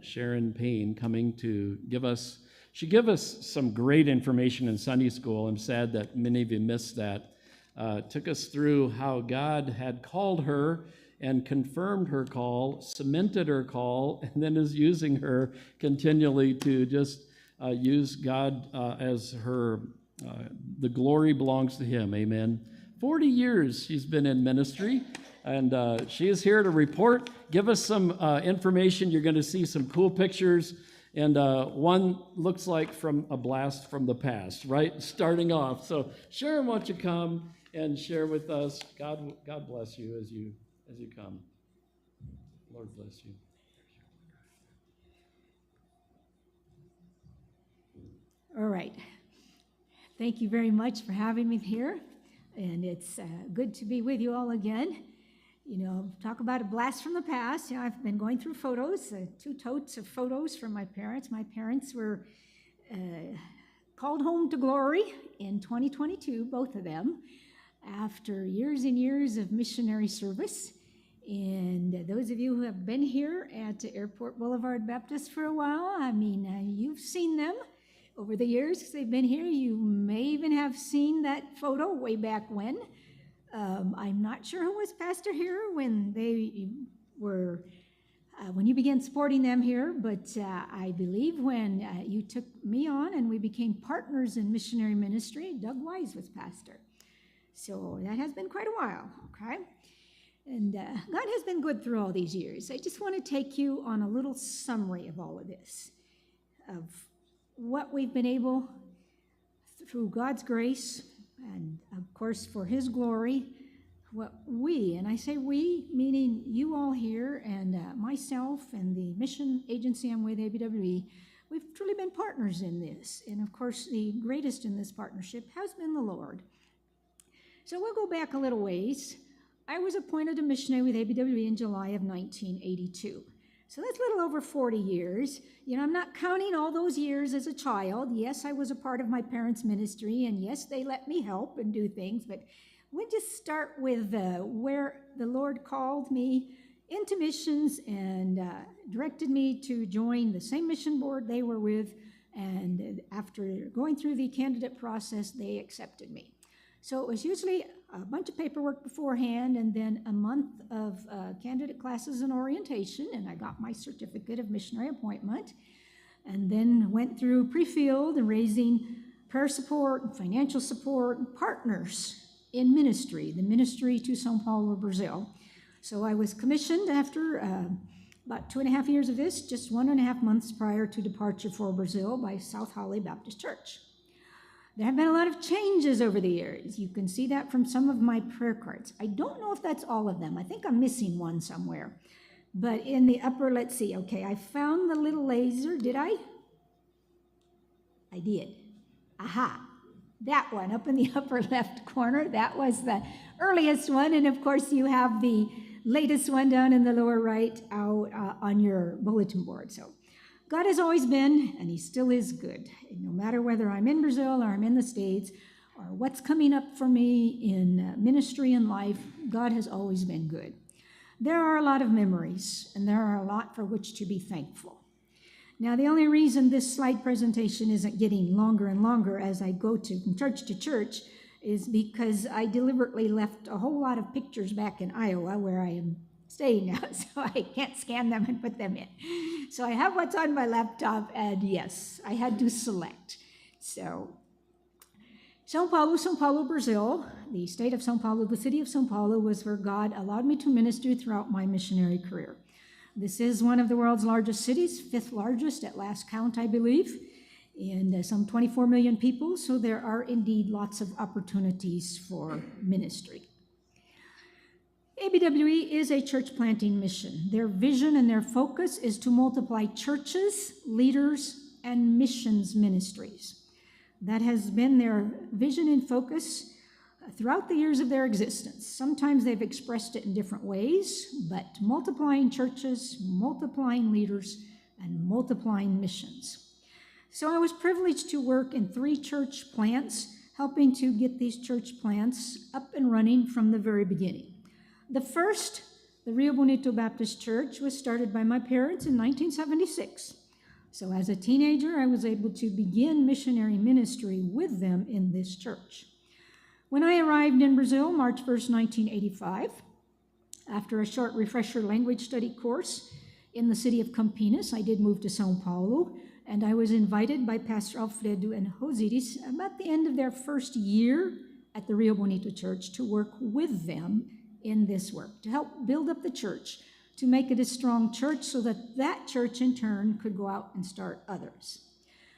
Sharon Payne, coming to she gave us some great information in Sunday school. I'm sad that many of you missed that. Took us through how God had called her and confirmed her call, cemented her call, and then is using her continually to just use God as her, the glory belongs to him, amen. 40 years she's been in ministry, and she is here to report, give us some information. You're going to see some cool pictures, and one looks like from a blast from the past, right? Starting off. So Sharon, why don't you come and share with us? God bless you as you come. Lord bless you. All right. Thank you very much for having me here, and it's good to be with you all again. You know, talk about a blast from the past. You know, I've been going through photos, 2 totes of photos from my parents. My parents were called home to glory in 2022, both of them, after years and years of missionary service. And those of you who have been here at Airport Boulevard Baptist for a while, I mean, you've seen them over the years because they've been here. You may even have seen that photo way back when. I'm not sure who was pastor here when they were, when you began supporting them here, but I believe when you took me on and we became partners in missionary ministry, Doug Wise was pastor. So that has been quite a while, okay? And God has been good through all these years. I just want to take you on a little summary of all of this, of what we've been able, through God's grace, and of course for his glory, what we, and I say we, meaning you all here and myself and the mission agency I'm with, ABWE, we've truly been partners in this. And of course the greatest in this partnership has been the Lord. So we'll go back a little ways. I was appointed a missionary with ABWE in July of 1982. So that's a little over 40 years. You know, I'm not counting all those years as a child. Yes, I was a part of my parents' ministry, and yes, they let me help and do things, but we'll just start with where the Lord called me into missions and directed me to join the same mission board they were with, and after going through the candidate process, they accepted me. So it was usually a bunch of paperwork beforehand and then a month of candidate classes and orientation, and I got my certificate of missionary appointment, and then went through pre-field and raising prayer support and financial support and partners in ministry, the ministry to São Paulo, Brazil. So I was commissioned after about 2.5 years of this, just 1.5 months prior to departure for Brazil by South Holly Baptist Church. There have been a lot of changes over the years. You can see that from some of my prayer cards. I don't know if that's all of them. I think I'm missing one somewhere. But in the upper, let's see. Okay, I found the little laser. Did I? I did. Aha. That one up in the upper left corner. That was the earliest one. And of course, you have the latest one down in the lower right out on your bulletin board. So God has always been, and he still is good. No matter whether I'm in Brazil or I'm in the States or what's coming up for me in ministry and life, God has always been good. There are a lot of memories, and there are a lot for which to be thankful. Now, the only reason this slide presentation isn't getting longer and longer as I go from church to church is because I deliberately left a whole lot of pictures back in Iowa where I am staying now, so I can't scan them and put them in. So I have what's on my laptop, and yes, I had to select. So São Paulo, Brazil, the state of São Paulo, the city of São Paulo was where God allowed me to minister throughout my missionary career. This is one of the world's largest cities, 5th largest at last count, I believe, and some 24 million people, so there are indeed lots of opportunities for ministry. ABWE is a church planting mission. Their vision and their focus is to multiply churches, leaders, and missions ministries. That has been their vision and focus throughout the years of their existence. Sometimes they've expressed it in different ways, but multiplying churches, multiplying leaders, and multiplying missions. So I was privileged to work in 3 church plants, helping to get these church plants up and running from the very beginning. The first The Rio Bonito Baptist Church was started by my parents in 1976. So as a teenager, I was able to begin missionary ministry with them in this church. When I arrived in Brazil, March 1st, 1985, after a short refresher language study course in the city of Campinas, I did move to São Paulo, and I was invited by Pastor Alfredo and Rosiris about the end of their first year at the Rio Bonito Church to work with them in this work, to help build up the church, to make it a strong church so that that church in turn could go out and start others.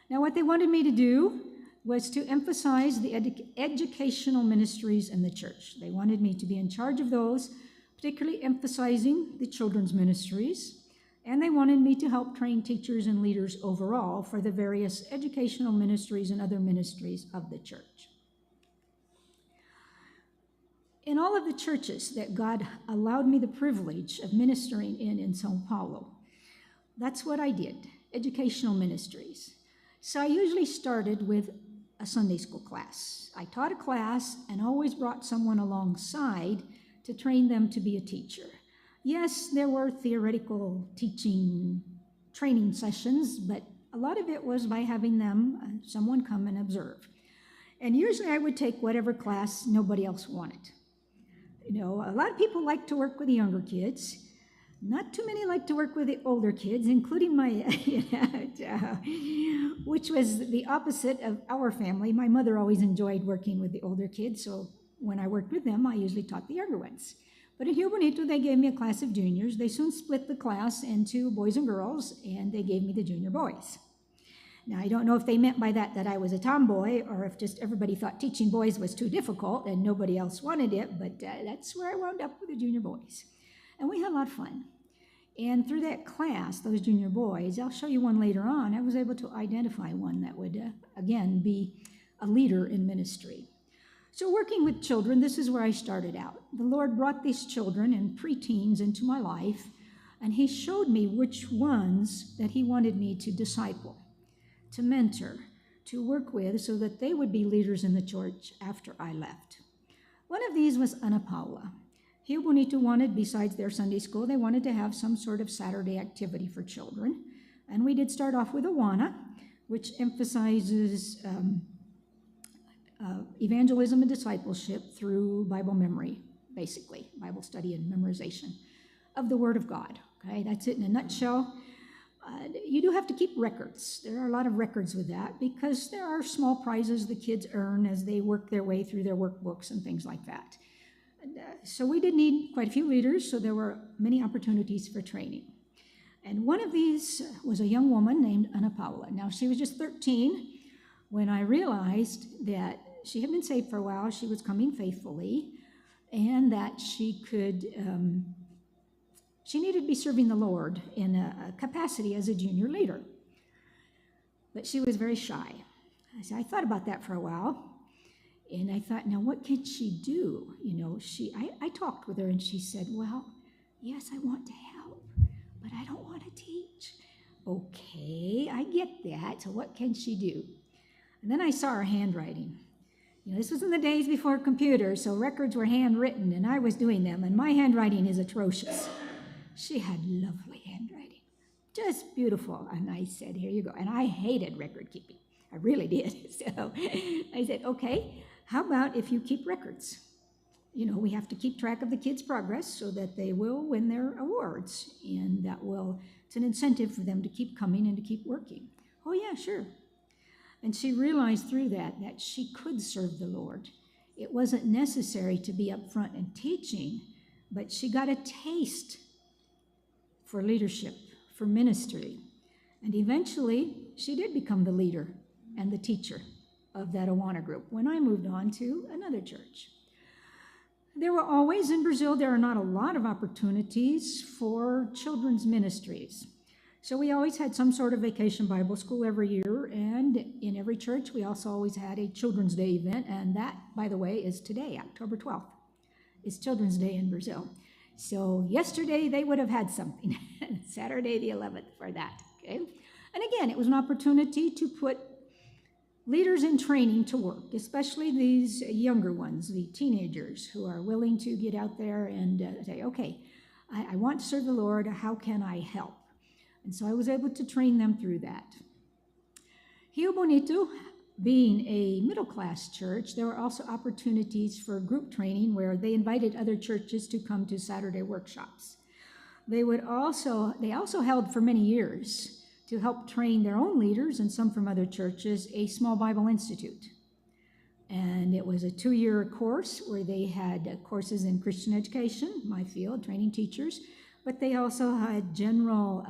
Now, what they wanted me to do was to emphasize the educational ministries in the church. They wanted me to be in charge of those, particularly emphasizing the children's ministries, and they wanted me to help train teachers and leaders overall for the various educational ministries and other ministries of the church. In all of the churches that God allowed me the privilege of ministering in São Paulo, that's what I did, educational ministries. So I usually started with a Sunday school class. I taught a class and always brought someone alongside to train them to be a teacher. Yes, there were theoretical teaching training sessions, but a lot of it was by having them, someone come and observe. And usually I would take whatever class nobody else wanted. You know, a lot of people like to work with the younger kids. Not too many like to work with the older kids, including my, which was the opposite of our family. My mother always enjoyed working with the older kids, so when I worked with them, I usually taught the younger ones. But at Rio Bonito, they gave me a class of juniors. They soon split the class into boys and girls, and they gave me the junior boys. Now, I don't know if they meant by that I was a tomboy, or if just everybody thought teaching boys was too difficult and nobody else wanted it, but that's where I wound up with the junior boys. And we had a lot of fun. And through that class, those junior boys, I'll show you one later on, I was able to identify one that would, again, be a leader in ministry. So working with children, this is where I started out. The Lord brought these children and preteens into my life, and He showed me which ones that He wanted me to disciple, to mentor, to work with, so that they would be leaders in the church after I left. One of these was Ana Paula. Rio Bonito wanted, besides their Sunday school, they wanted to have some sort of Saturday activity for children. And we did start off with Awana, which emphasizes evangelism and discipleship through Bible memory, basically, Bible study and memorization of the Word of God. Okay, that's it in a nutshell. You do have to keep records. There are a lot of records with that because there are small prizes the kids earn as they work their way through their workbooks and things like that. So we did need quite a few leaders, so there were many opportunities for training. And one of these was a young woman named Ana Paula. Now, she was just 13 when I realized that she had been saved for a while, she was coming faithfully, and that she needed to be serving the Lord in a capacity as a junior leader. But she was very shy. I thought about that for a while. And I thought, now what can she do? You know, I talked with her and she said, well, yes, I want to help, but I don't want to teach. Okay, I get that. So what can she do? And then I saw her handwriting. You know, this was in the days before computers, so records were handwritten and I was doing them, and my handwriting is atrocious. She had lovely handwriting, just beautiful. And I said, here you go. And I hated record keeping. I really did. So I said, okay, how about if you keep records? You know, we have to keep track of the kids' progress so that they will win their awards. And it's an incentive for them to keep coming and to keep working. Oh yeah, sure. And she realized through that she could serve the Lord. It wasn't necessary to be up front and teaching, but she got a taste for leadership, for ministry. And eventually, she did become the leader and the teacher of that Awana group when I moved on to another church. There were always, in Brazil, there are not a lot of opportunities for children's ministries. So we always had some sort of vacation Bible school every year, and in every church, we also always had a Children's Day event, and that, by the way, is today, October 12th. It's Children's Day in Brazil. So yesterday, they would have had something, Saturday the 11th for that, okay? And again, it was an opportunity to put leaders in training to work, especially these younger ones, the teenagers who are willing to get out there and say, okay, I want to serve the Lord. How can I help? And so I was able to train them through that. Rio Bonito, being a middle-class church, there were also opportunities for group training where they invited other churches to come to Saturday workshops. They also held for many years, to help train their own leaders and some from other churches, a small Bible institute. And it was a 2-year course where they had courses in Christian education, my field, training teachers, but they also had general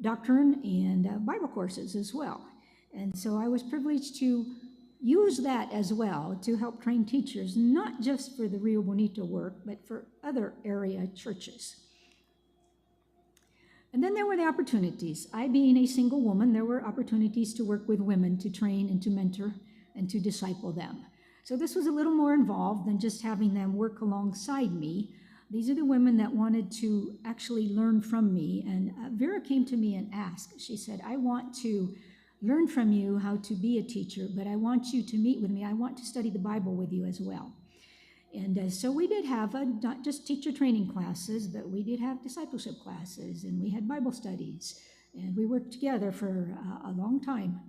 doctrine and Bible courses as well. And so I was privileged to use that as well to help train teachers, not just for the Rio Bonito work, but for other area churches. And then there were the opportunities. I, being a single woman, there were opportunities to work with women, to train and to mentor and to disciple them. So this was a little more involved than just having them work alongside me. These are the women that wanted to actually learn from me. And Vera came to me and asked, she said, I want to learn from you how to be a teacher, but I want you to meet with me. I want to study the Bible with you as well. And so we did have not just teacher training classes, but we did have discipleship classes, and we had Bible studies, and we worked together for a long time.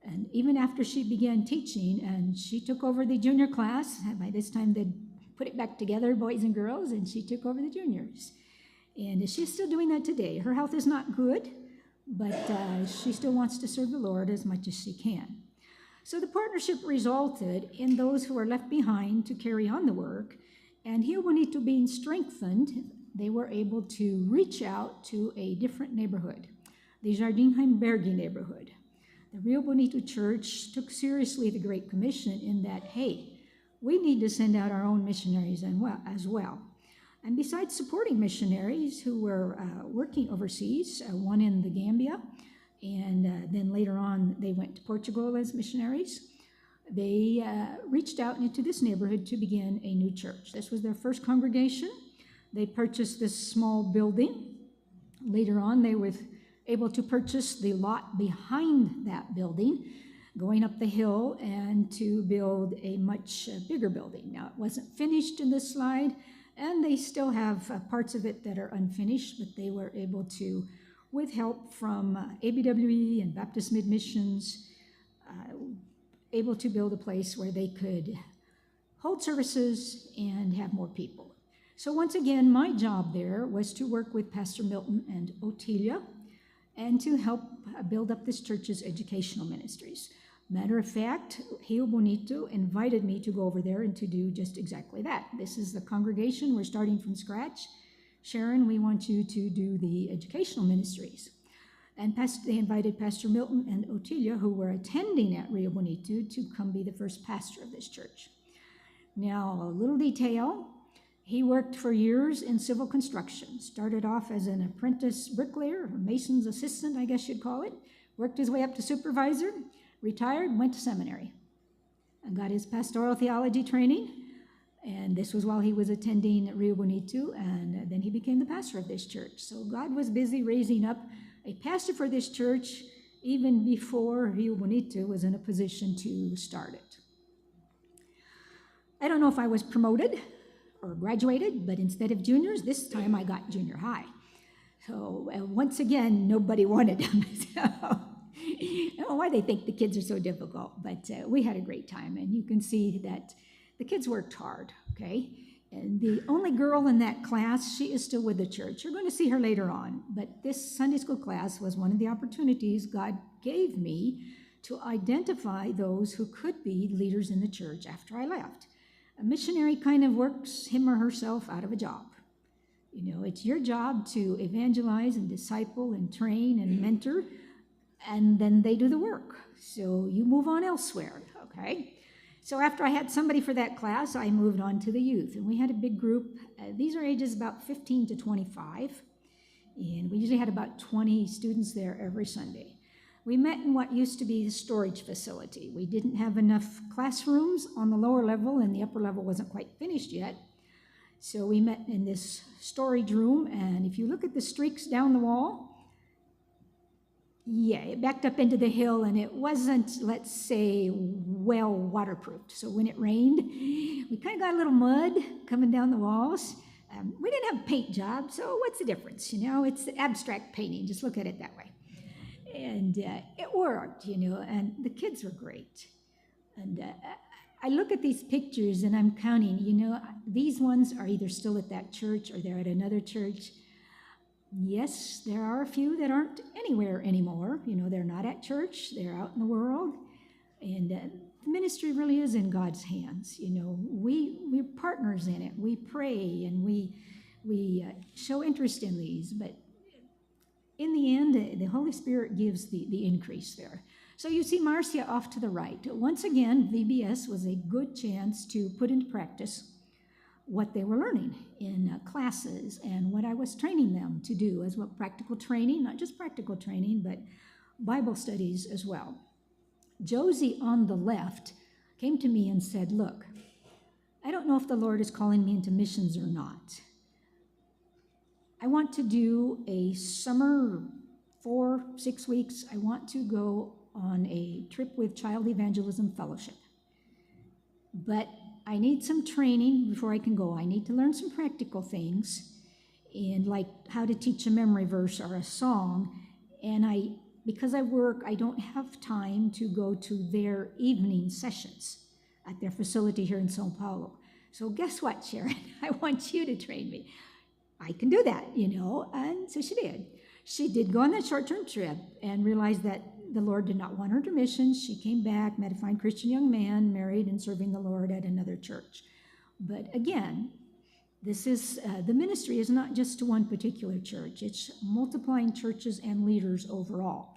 And even after she began teaching, and she took over the junior class, by this time they'd put it back together, boys and girls, and she took over the juniors. And she's still doing that today. Her health is not good, but she still wants to serve the Lord as much as she can. So the partnership resulted in those who were left behind to carry on the work, and Rio Bonito being strengthened, they were able to reach out to a different neighborhood, the Jardinheimbergi neighborhood. The Rio Bonito Church took seriously the Great Commission in that, hey, we need to send out our own missionaries as well. And besides supporting missionaries who were working overseas, one in the Gambia, and then later on they went to Portugal as missionaries, they reached out into this neighborhood to begin a new church. This was their first congregation. They purchased this small building. Later on, they were able to purchase the lot behind that building, going up the hill, and to build a much bigger building. Now, it wasn't finished in this slide, and they still have parts of it that are unfinished, but they were able to, with help from ABWE and Baptist Mid-Missions, able to build a place where they could hold services and have more people. So once again, my job there was to work with Pastor Milton and Otilia and to help build up this church's educational ministries. Matter of fact, Rio Bonito invited me to go over there and to do just exactly that. This is the congregation. We're starting from scratch. Sharon, we want you to do the educational ministries. And they invited Pastor Milton and Otilia, who were attending at Rio Bonito, to come be the first pastor of this church. Now, a little detail. He worked for years in civil construction. Started off as an apprentice bricklayer, a mason's assistant, I guess you'd call it. Worked his way up to supervisor, retired, went to seminary, and got his pastoral theology training. And this was while he was attending Rio Bonito, and then he became the pastor of this church. So God was busy raising up a pastor for this church even before Rio Bonito was in a position to start it. I don't know if I was promoted or graduated, but instead of juniors, this time I got junior high. So once again, nobody wanted them. So I don't know why they think the kids are so difficult, but we had a great time, and you can see that the kids worked hard, okay? And the only girl in that class, she is still with the church. You're going to see her later on, but this Sunday school class was one of the opportunities God gave me to identify those who could be leaders in the church after I left. A missionary kind of works him or herself out of a job. You know, it's your job to evangelize and disciple and train and mentor, and then they do the work. So you move on elsewhere, okay? So after I had somebody for that class, I moved on to the youth, and we had a big group. These are ages about 15 to 25, and we usually had about 20 students there every Sunday. We met in what used to be the storage facility. We didn't have enough classrooms on the lower level, and the upper level wasn't quite finished yet. So we met in this storage room, and if you look at the streaks down the wall, yeah, it backed up into the hill, and it wasn't, let's say, well waterproofed. So when it rained, we kind of got a little mud coming down the walls. We didn't have paint jobs, so what's the difference? It's abstract painting. Just look at it that way. And it worked, and the kids were great. And I look at these pictures and I'm counting, these ones are either still at that church or they're at another church. Yes, there are a few that aren't anywhere anymore. They're not at church, they're out in the world. And the ministry really is in God's hands. We're partners in it. We pray and we show interest in these, but in the end, the Holy Spirit gives the increase there. So you see Marcia off to the right. Once again, VBS was a good chance to put into practice what they were learning in classes and what I was training them to do as well. Practical training, not just practical training, but Bible studies as well. Josie on the left came to me and said, look, I don't know if the Lord is calling me into missions or not. I want to do a summer, 4-6 weeks. I want to go on a trip with Child Evangelism Fellowship. But I need some training before I can go. I need to learn some practical things, and like how to teach a memory verse or a song. And because I work, I don't have time to go to their evening sessions at their facility here in Sao Paulo. So guess what, Sharon? I want you to train me. I can do that, and so she did. She did go on that short-term trip and realized that the Lord did not want her to mission. She came back, met a fine Christian young man, married and serving the Lord at another church. But again, this is the ministry is not just to one particular church. It's multiplying churches and leaders overall.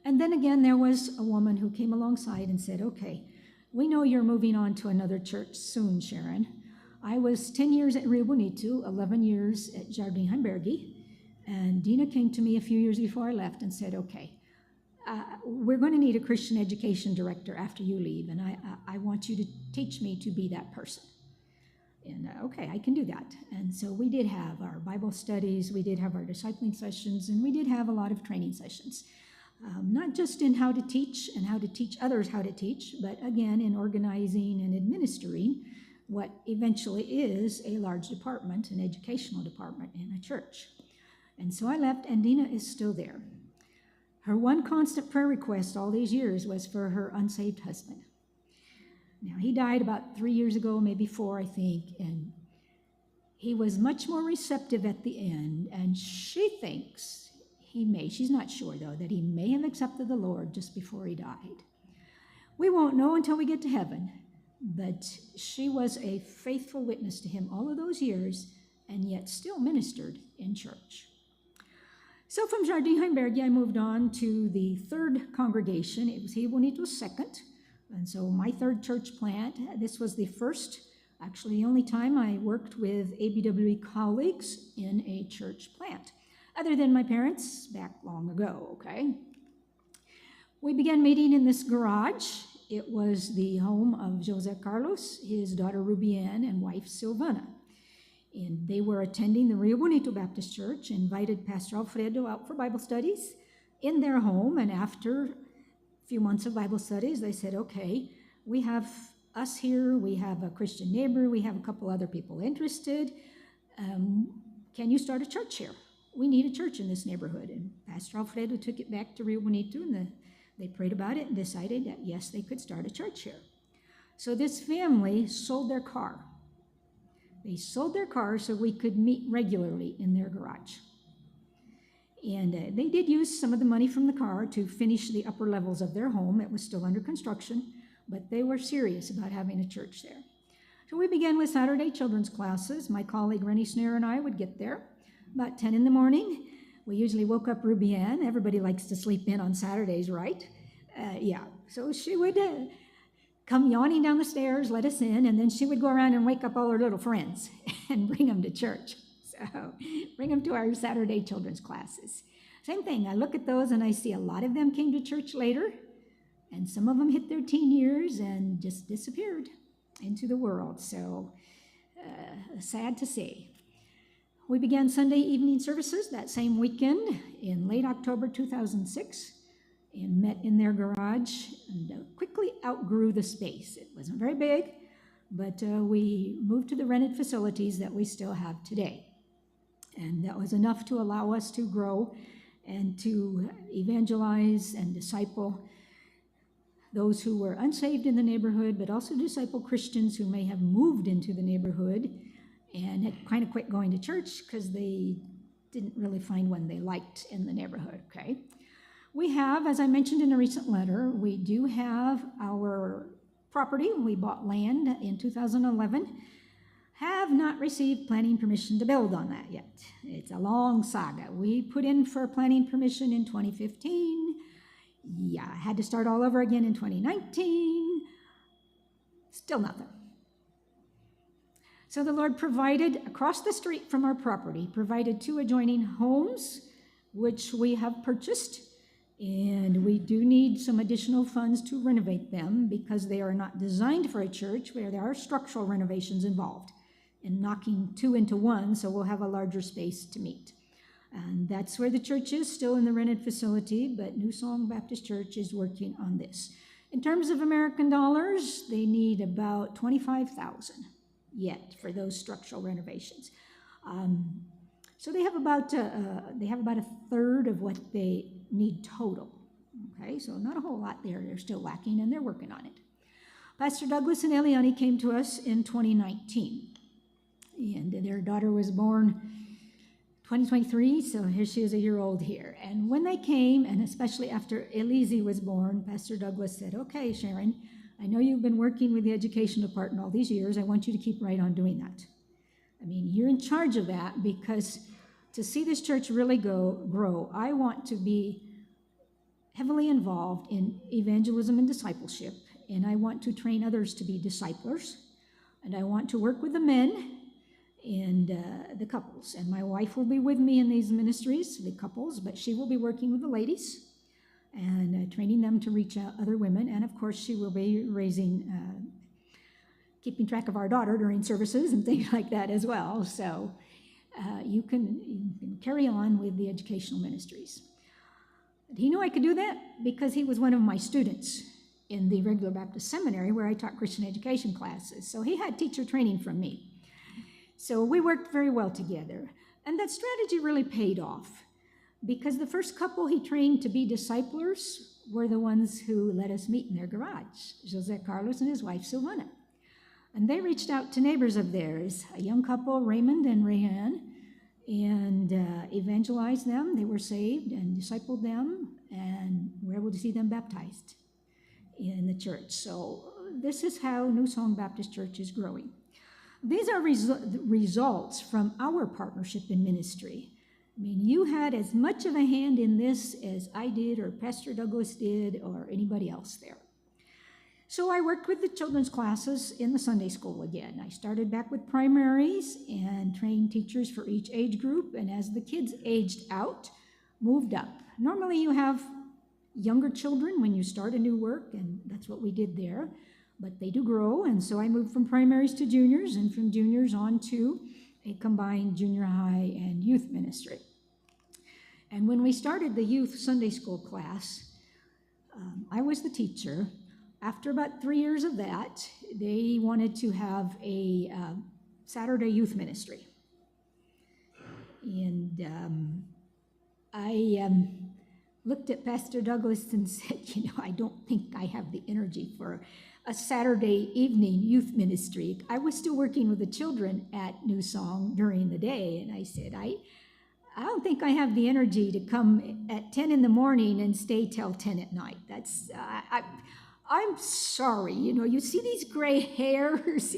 And then again, there was a woman who came alongside and said, okay, we know you're moving on to another church soon, Sharon. I was 10 years at Rio Bonito, 11 years at Jardim Heimbergi, and Dina came to me a few years before I left and said, okay, we're going to need a Christian education director after you leave, and I want you to teach me to be that person. And okay, I can do that. And so we did have our Bible studies, we did have our discipling sessions, and we did have a lot of training sessions. Not just in how to teach and how to teach others how to teach, but again in organizing and administering what eventually is a large department, an educational department in a church. And so I left, and Dina is still there. Her one constant prayer request all these years was for her unsaved husband. Now, he died about 3 years ago, maybe 4, I think, and he was much more receptive at the end, and she thinks she's not sure though, that he may have accepted the Lord just before he died. We won't know until we get to heaven, but she was a faithful witness to him all of those years, and yet still ministered in church. So from Jardim Heimbergi, I moved on to the third congregation. It was Rio Bonito's second, and so my third church plant. This was the first, actually the only time I worked with ABWE colleagues in a church plant, other than my parents back long ago, okay? We began meeting in this garage. It was the home of Jose Carlos, his daughter Rubianne, and wife Silvana. And they were attending the Rio Bonito Baptist Church, invited Pastor Alfredo out for Bible studies in their home. And after a few months of Bible studies, they said, okay, we have us here, we have a Christian neighbor, we have a couple other people interested. Can you start a church here? We need a church in this neighborhood. And Pastor Alfredo took it back to Rio Bonito, and they prayed about it and decided that, yes, they could start a church here. So this family sold their car. They sold their car so we could meet regularly in their garage. And they did use some of the money from the car to finish the upper levels of their home. It was still under construction, but they were serious about having a church there. So we began with Saturday children's classes. My colleague Rennie Snare and I would get there about 10 in the morning. We usually woke up Rubianne. Everybody likes to sleep in on Saturdays, right? So she would come yawning down the stairs, let us in, and then she would go around and wake up all her little friends and bring them to church. So bring them to our Saturday children's classes. Same thing, I look at those and I see a lot of them came to church later, and some of them hit their teen years and just disappeared into the world. So sad to see. We began Sunday evening services that same weekend in late October 2006. And met in their garage and quickly outgrew the space. It wasn't very big, but we moved to the rented facilities that we still have today. And that was enough to allow us to grow and to evangelize and disciple those who were unsaved in the neighborhood, but also disciple Christians who may have moved into the neighborhood and had kind of quit going to church because they didn't really find one they liked in the neighborhood, okay? We have, as I mentioned in a recent letter, we do have our property. We bought land in 2011. Have not received planning permission to build on that yet. It's a long saga. We put in for planning permission in 2015. Yeah, I had to start all over again in 2019. Still nothing. So the Lord provided, across the street from our property, provided 2 adjoining homes, which we have purchased. And we do need some additional funds to renovate them because they are not designed for a church where there are structural renovations involved and knocking 2 into 1, so we'll have a larger space to meet. And that's where the church is, still in the rented facility, but New Song Baptist Church is working on this. In terms of American dollars, they need about $25,000 yet for those structural renovations. So they have about a third of what they need total. Okay, so not a whole lot there. They're still lacking, and they're working on it. Pastor Douglas and Eliani came to us in 2019, and their daughter was born 2023, so here she is a year old here. And when they came, and especially after Elise was born, Pastor Douglas said, okay, Sharon, I know you've been working with the education department all these years. I want you to keep right on doing that. I mean, you're in charge of that because to see this church really grow, I want to be heavily involved in evangelism and discipleship, and I want to train others to be disciplers, and I want to work with the men and the couples. And my wife will be with me in these ministries, the couples, but she will be working with the ladies and training them to reach out other women. And of course, she will be keeping track of our daughter during services and things like that as well. So you can carry on with the educational ministries. He knew I could do that because he was one of my students in the regular Baptist seminary where I taught Christian education classes. So he had teacher training from me. So we worked very well together. And that strategy really paid off because the first couple he trained to be disciplers were the ones who let us meet in their garage, Jose Carlos and his wife, Silvana. And they reached out to neighbors of theirs, a young couple, Raymond and Rayanne, and evangelized them. They were saved and discipled them and were able to see them baptized in the church. So this is how New Song Baptist Church is growing. These are results from our partnership in ministry. I mean, you had as much of a hand in this as I did or Pastor Douglas did or anybody else there. So I worked with the children's classes in the Sunday school again. I started back with primaries and trained teachers for each age group, and as the kids aged out, moved up. Normally you have younger children when you start a new work, and that's what we did there, but they do grow, and so I moved from primaries to juniors and from juniors on to a combined junior high and youth ministry. And when we started the youth Sunday school class, I was the teacher. After about 3 years of that, they wanted to have a Saturday youth ministry. And I looked at Pastor Douglas and said, I don't think I have the energy for a Saturday evening youth ministry. I was still working with the children at New Song during the day, and I said, I don't think I have the energy to come at 10 in the morning and stay till 10 at night. That's, I'm sorry, you see these gray hairs?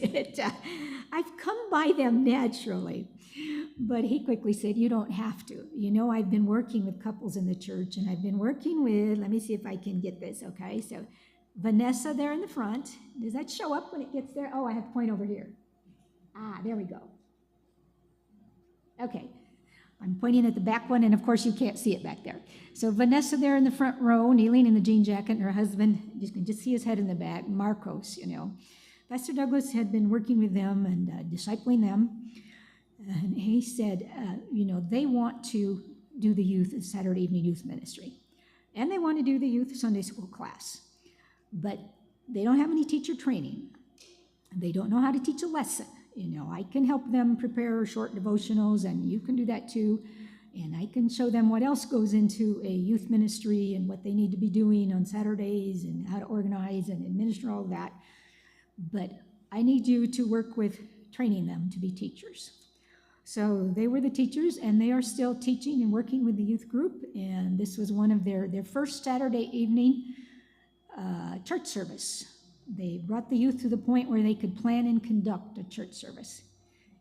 I've come by them naturally. But he quickly said, you don't have to. I've been working with couples in the church, and I've been working with, let me see if I can get this, okay? So Vanessa there in the front. Does that show up when it gets there? Oh, I have to point over here. There we go. Okay. I'm pointing at the back one, and of course you can't see it back there. So Vanessa there in the front row, kneeling in the jean jacket, and her husband, you can just see his head in the back, Marcos, Pastor Douglas had been working with them and discipling them, and he said, they want to do the youth Saturday evening youth ministry, and they want to do the youth Sunday school class, but they don't have any teacher training. They don't know how to teach a lesson. I can help them prepare short devotionals, and you can do that too. And I can show them what else goes into a youth ministry and what they need to be doing on Saturdays and how to organize and administer all of that. But I need you to work with training them to be teachers. So they were the teachers, and they are still teaching and working with the youth group. And this was one of their first Saturday evening church service. They brought the youth to the point where they could plan and conduct a church service.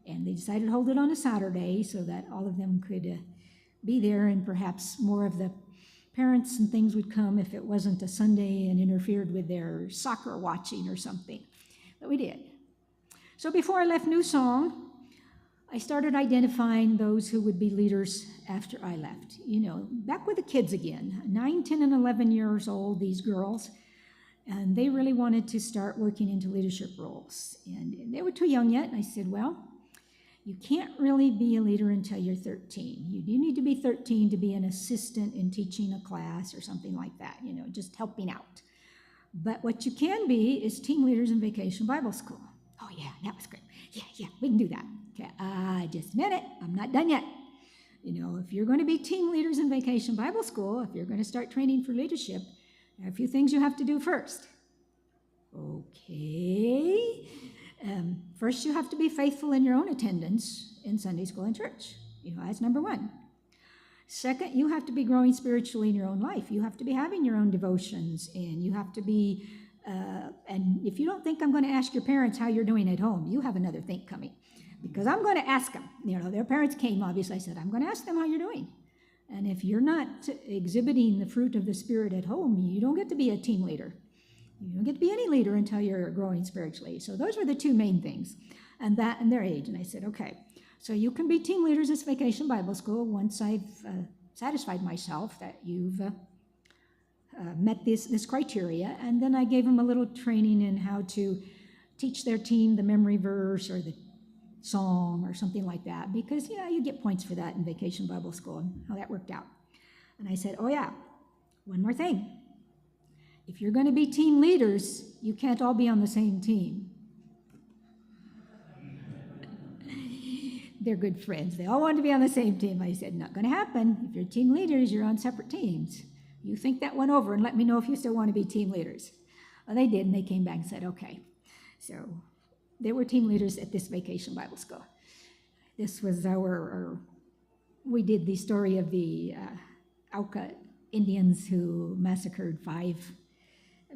And they decided to hold it on a Saturday so that all of them could be there, and perhaps more of the parents and things would come if it wasn't a Sunday and interfered with their soccer watching or something. But we did. So before I left New Song, I started identifying those who would be leaders after I left. Back with the kids again, 9, 10, and 11 years old, these girls, and they really wanted to start working into leadership roles. And they were too young yet, and I said, well, you can't really be a leader until you're 13. You do need to be 13 to be an assistant in teaching a class or something like that, just helping out. But what you can be is team leaders in Vacation Bible School. Oh, yeah, that was great. Yeah, we can do that. Okay, just a minute. I'm not done yet. If you're going to be team leaders in Vacation Bible School, if you're going to start training for leadership, there are a few things you have to do first. Okay. First, you have to be faithful in your own attendance in Sunday school and church. That's number one. Second, you have to be growing spiritually in your own life. You have to be having your own devotions, and you have to be, and if you don't think I'm going to ask your parents how you're doing at home, you have another think coming, because I'm going to ask them. Their parents came, obviously. I said, I'm going to ask them how you're doing. And if you're not exhibiting the fruit of the Spirit at home, you don't get to be a team leader. You don't get to be any leader until you're growing spiritually. So those were the two main things, and that and their age. And I said, okay, so you can be team leaders at Vacation Bible School once I've satisfied myself that you've met this criteria. And then I gave them a little training in how to teach their team the memory verse or the song or something like that, because you get points for that in Vacation Bible School, and how that worked out. And I said, oh yeah, one more thing. If you're going to be team leaders, you can't all be on the same team. They're good friends. They all want to be on the same team. I said, not going to happen. If you're team leaders, you're on separate teams. You think that one over and let me know if you still want to be team leaders. Well, they did, and they came back and said, okay. So they were team leaders at this Vacation Bible School. This was we did the story of the Auca Indians who massacred 5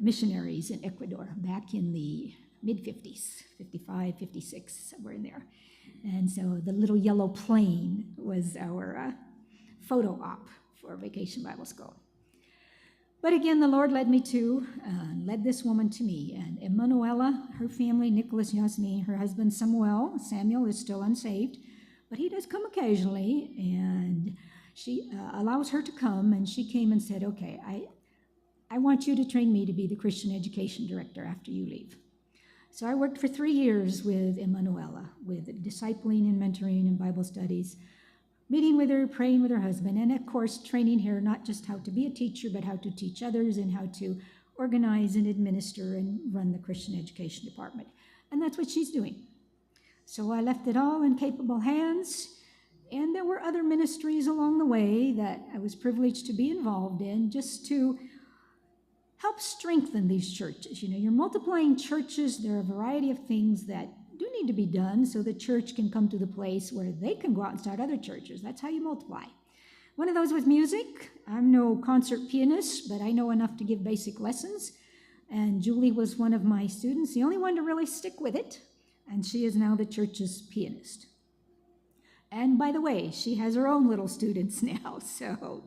missionaries in Ecuador back in the mid-50s, 55, 56, somewhere in there. And so the little yellow plane was our photo op for Vacation Bible School. But again, the Lord led led this woman to me. And Emanuela, her family, Nicholas, Yasmin, her husband Samuel is still unsaved, but he does come occasionally, and she allows her to come, and she came and said, okay, I want you to train me to be the Christian education director after you leave. So I worked for 3 years with Emanuela, with discipling and mentoring and Bible studies, meeting with her, praying with her husband, and of course training her not just how to be a teacher, but how to teach others and how to organize and administer and run the Christian education department. And that's what she's doing. So I left it all in capable hands, and there were other ministries along the way that I was privileged to be involved in, just to help strengthen these churches. You're multiplying churches. There are a variety of things that do need to be done so the church can come to the place where they can go out and start other churches. That's how you multiply. One of those was music. I'm no concert pianist, but I know enough to give basic lessons. And Julie was one of my students, the only one to really stick with it. And she is now the church's pianist. And by the way, she has her own little students now. So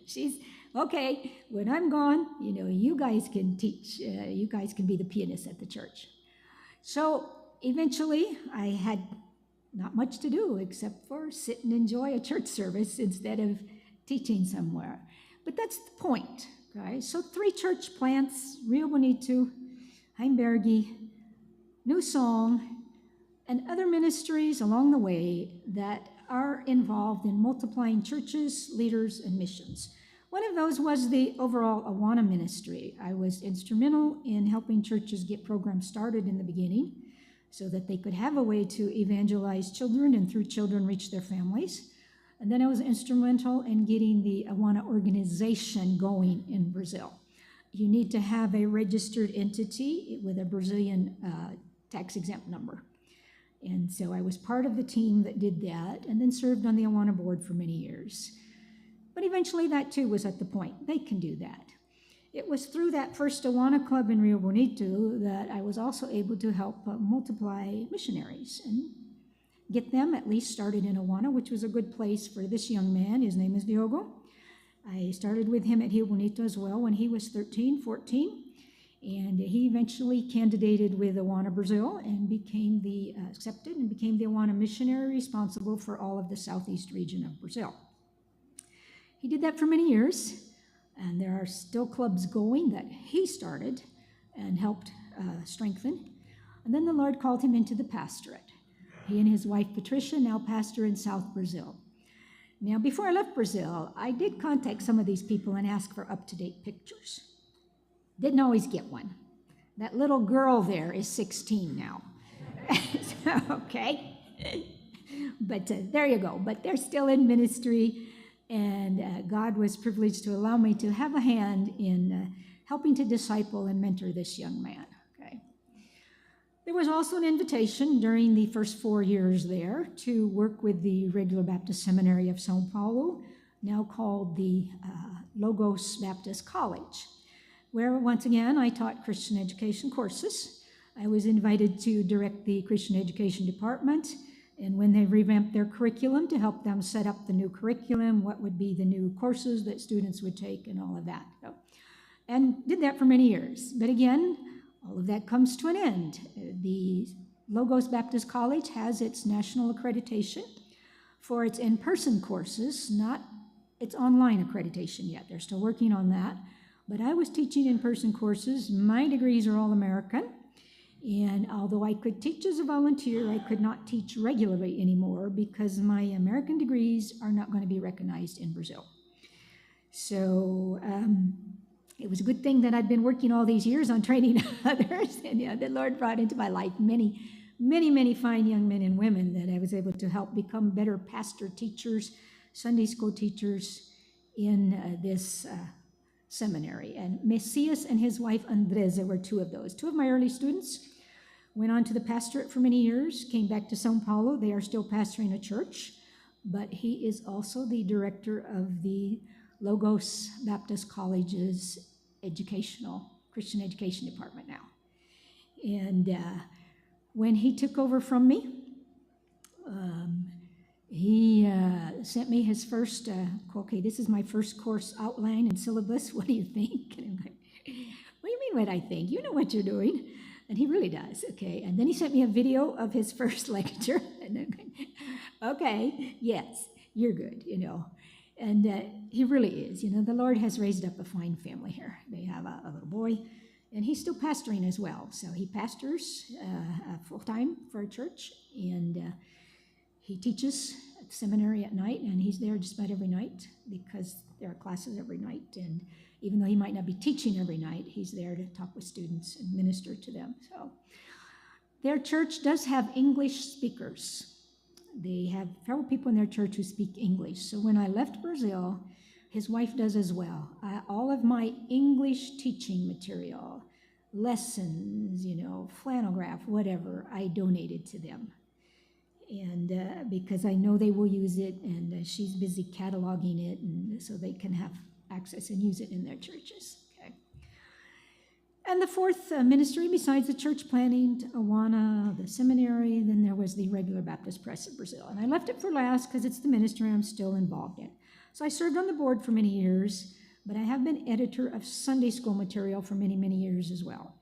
she's, okay, when I'm gone, you guys can teach. You guys can be the pianists at the church. So eventually, I had not much to do except for sit and enjoy a church service instead of teaching somewhere. But that's the point, guys. So 3 church plants, Rio Bonito, Heimbergi, New Song, and other ministries along the way that are involved in multiplying churches, leaders, and missions. One of those was the overall Awana ministry. I was instrumental in helping churches get programs started in the beginning. so that they could have a way to evangelize children and through children reach their families. And then I was instrumental in getting the Awana organization going in Brazil. You need to have a registered entity with a Brazilian tax-exempt number. And so I was part of the team that did that and then served on the Awana board for many years. But eventually that too was at the point. They can do that. It was through that first Awana club in Rio Bonito that I was also able to help multiply missionaries and get them at least started in Awana, which was a good place for this young man. His name is Diogo. I started with him at Rio Bonito as well when he was 13, 14. And he eventually candidated with Awana Brazil and became accepted and became the Awana missionary responsible for all of the southeast region of Brazil. He did that for many years, and there are still clubs going that he started and helped strengthen. And then the Lord called him into the pastorate. He and his wife Patricia now pastor in South Brazil. Now, before I left Brazil, I did contact some of these people and ask for up-to-date pictures. Didn't always get one. That little girl there is 16 now. Okay. But there you go. But they're still in ministry, and God was privileged to allow me to have a hand in helping to disciple and mentor this young man. Okay. There was also an invitation during the first 4 years there to work with the Regular Baptist Seminary of São Paulo, now called the Logos Baptist College, where once again I taught Christian education courses. I was invited to direct the Christian education department, and when they revamped their curriculum, to help them set up the new curriculum, what would be the new courses that students would take and all of that. And did that for many years. But again, all of that comes to an end. The Logos Baptist College has its national accreditation for its in-person courses, not its online accreditation yet. They're still working on that. But I was teaching in-person courses. My degrees are all American. And although I could teach as a volunteer, I could not teach regularly anymore because my American degrees are not going to be recognized in Brazil. So it was a good thing that I'd been working all these years on training others. And the Lord brought into my life many, many, many fine young men and women that I was able to help become better pastor teachers, Sunday school teachers in this seminary. And Messias and his wife Andresa were two of those. Two of my early students went on to the pastorate for many years, came back to São Paulo. They are still pastoring a church, but he is also the director of the Logos Baptist College's Christian education department now. And when he took over from me, he sent me his first, okay, this is my first course outline and syllabus. What do you think? And I'm like, what do you mean what I think? You know what you're doing. And he really does, okay. And then he sent me a video of his first lecture. And I'm like, okay, yes, you're good, And he really is. The Lord has raised up a fine family here. They have a little boy, and he's still pastoring as well. So he pastors full-time for a church, and he teaches at the seminary at night, and he's there just about every night because there are classes every night. And even though he might not be teaching every night, he's there to talk with students and minister to them. So their church does have English speakers. They have several people in their church who speak English. So when I left Brazil, his wife does as well. All of my English teaching material, lessons, flannel graph, whatever, I donated to them. And because I know they will use it, and she's busy cataloging it, and so they can have access and use it in their churches. Okay. And the fourth ministry, besides the church planting, Awana, the seminary, then there was the Regular Baptist Press of Brazil. And I left it for last because it's the ministry I'm still involved in. So I served on the board for many years, but I have been editor of Sunday school material for many, many years as well.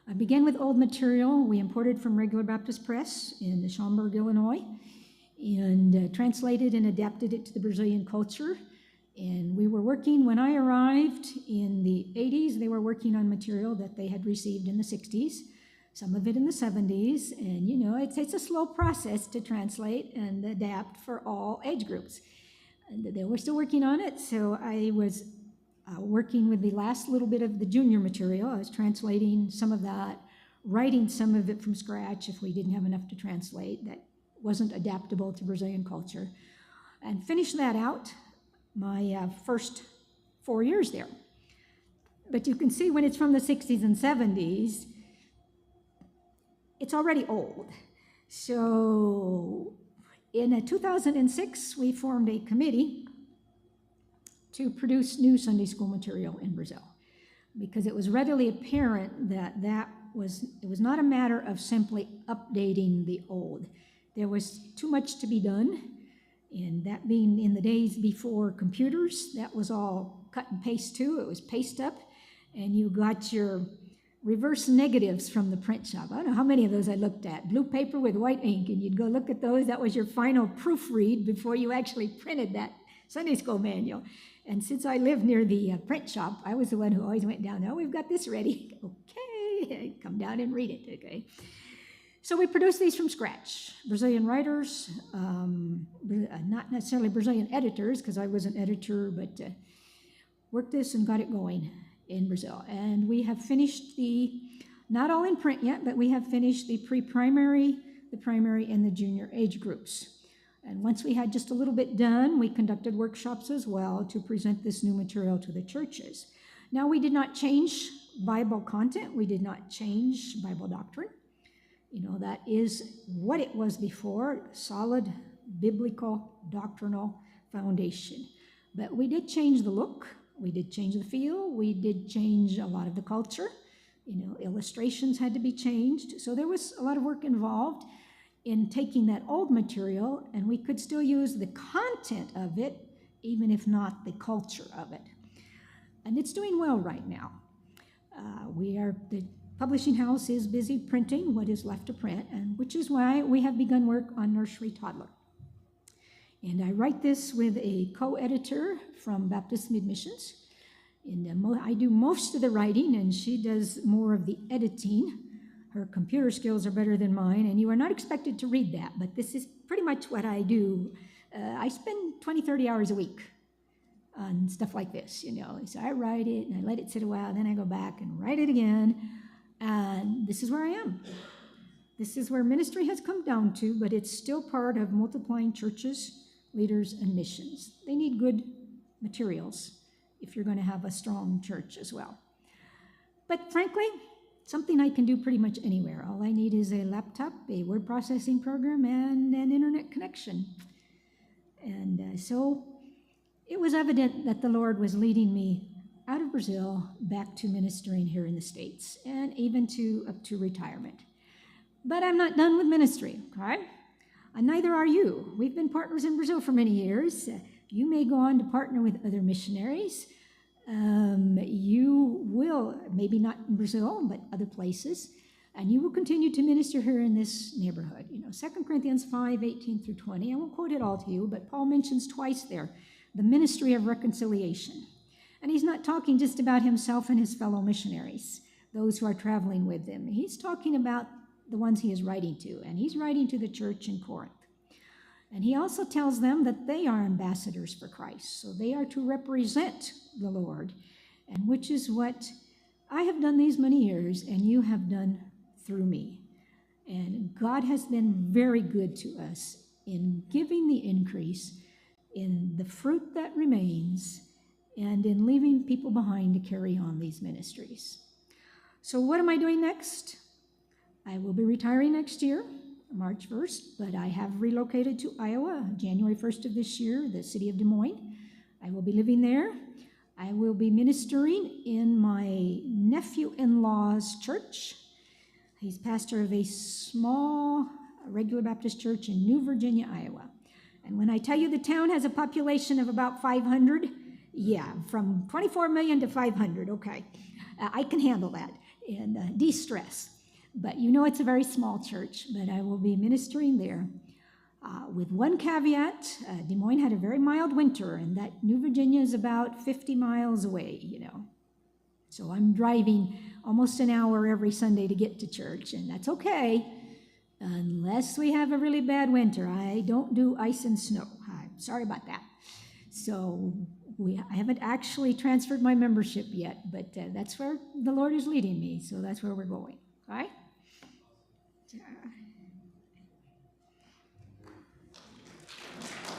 I began with old material we imported from Regular Baptist Press in Schaumburg, Illinois, and translated and adapted it to the Brazilian culture. And we were working, when I arrived in the 80s, they were working on material that they had received in the 60s, some of it in the 70s. And, it's a slow process to translate and adapt for all age groups. And they were still working on it, so I was working with the last little bit of the junior material. I was translating some of that, writing some of it from scratch if we didn't have enough to translate that wasn't adaptable to Brazilian culture, and finished that out my first 4 years there. But you can see when it's from the 60s and 70s, it's already old. So in 2006, we formed a committee to produce new Sunday school material in Brazil, because it was readily apparent that it was not a matter of simply updating the old. There was too much to be done, and that being in the days before computers, that was all cut and paste too. It was paste up, and you got your reverse negatives from the print shop. I don't know how many of those I looked at. Blue paper with white ink, and you'd go look at those. That was your final proofread before you actually printed that Sunday school manual. And since I lived near the print shop, I was the one who always went down there. Oh, we've got this ready. Okay, come down and read it, okay. So we produced these from scratch. Brazilian writers, not necessarily Brazilian editors, because I was an editor, but worked this and got it going in Brazil. And we have finished not all in print yet, but we have finished the pre-primary, the primary, and the junior age groups. And once we had just a little bit done, we conducted workshops as well to present this new material to the churches. Now, we did not change Bible content. We did not change Bible doctrine. That is what it was before, solid biblical doctrinal foundation. But we did change the look. We did change the feel. We did change a lot of the culture. Illustrations had to be changed. So there was a lot of work involved in taking that old material, and we could still use the content of it, even if not the culture of it. And it's doing well right now. The publishing house is busy printing what is left to print, and which is why we have begun work on Nursery Toddler. And I write this with a co-editor from Baptist Mid-Missions. And I do most of the writing, and she does more of the editing. Her computer skills are better than mine, and you are not expected to read that, but this is pretty much what I do. I spend 20, 30 hours a week on stuff like this, So I write it, and I let it sit a while, then I go back and write it again, and this is where I am. This is where ministry has come down to, but it's still part of multiplying churches, leaders, and missions. They need good materials if you're going to have a strong church as well. But frankly, something I can do pretty much anywhere. All I need is a laptop, a word processing program, and an internet connection. And so it was evident that the Lord was leading me out of Brazil back to ministering here in the States, and even up to retirement. But I'm not done with ministry, okay? And neither are you. We've been partners in Brazil for many years. You may go on to partner with other missionaries. You will, maybe not in Brazil, but other places, and you will continue to minister here in this neighborhood. 2 Corinthians 5:18-20, I won't quote it all to you, but Paul mentions twice there the ministry of reconciliation. And he's not talking just about himself and his fellow missionaries, those who are traveling with him. He's talking about the ones he is writing to, and he's writing to the church in Corinth. And he also tells them that they are ambassadors for Christ, so they are to represent the Lord, and which is what I have done these many years, and you have done through me. And God has been very good to us in giving the increase, in the fruit that remains, and in leaving people behind to carry on these ministries. So what am I doing next? I will be retiring next year, March 1st, but I have relocated to Iowa, January 1st of this year, the city of Des Moines. I will be living there. I will be ministering in my nephew-in-law's church. He's pastor of a small regular Baptist church in New Virginia, Iowa. And when I tell you the town has a population of about 500, yeah, from 24 million to 500, okay. I can handle that and de-stress. But it's a very small church, but I will be ministering there. With one caveat, Des Moines had a very mild winter, and that New Virginia is about 50 miles away, So I'm driving almost an hour every Sunday to get to church, and that's okay, unless we have a really bad winter. I don't do ice and snow. I'm sorry about that. So I haven't actually transferred my membership yet, but that's where the Lord is leading me, so that's where we're going, all right? uh,